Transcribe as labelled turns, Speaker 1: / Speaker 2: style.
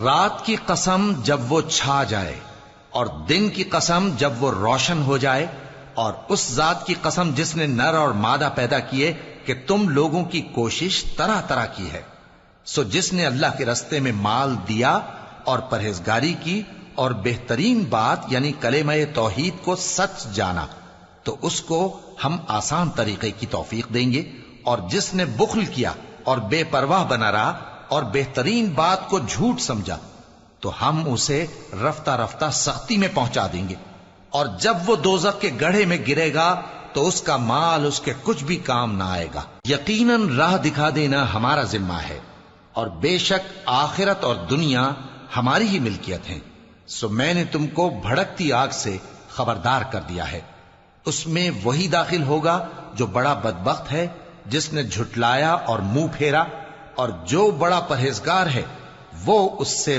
Speaker 1: رات کی قسم جب وہ چھا جائے اور دن کی قسم جب وہ روشن ہو جائے، اور اس ذات کی قسم جس نے نر اور مادہ پیدا کیے کہ تم لوگوں کی کوشش طرح طرح کی ہے۔ سو جس نے اللہ کے رستے میں مال دیا اور پرہیزگاری کی اور بہترین بات یعنی کلمہ توحید کو سچ جانا، تو اس کو ہم آسان طریقے کی توفیق دیں گے، اور جس نے بخل کیا اور بے پرواہ بنا رہا اور بہترین بات کو جھوٹ سمجھا، تو ہم اسے رفتہ رفتہ سختی میں پہنچا دیں گے، اور جب وہ دوزخ کے گڑھے میں گرے گا تو اس کا مال اس کے کچھ بھی کام نہ آئے گا۔ یقیناً راہ دکھا دینا ہمارا ذمہ ہے، اور بے شک آخرت اور دنیا ہماری ہی ملکیت ہیں۔ سو میں نے تم کو بھڑکتی آگ سے خبردار کر دیا ہے، اس میں وہی داخل ہوگا جو بڑا بدبخت ہے، جس نے جھٹلایا اور منہ پھیرا، اور جو بڑا پرہیزگار ہے وہ اس سے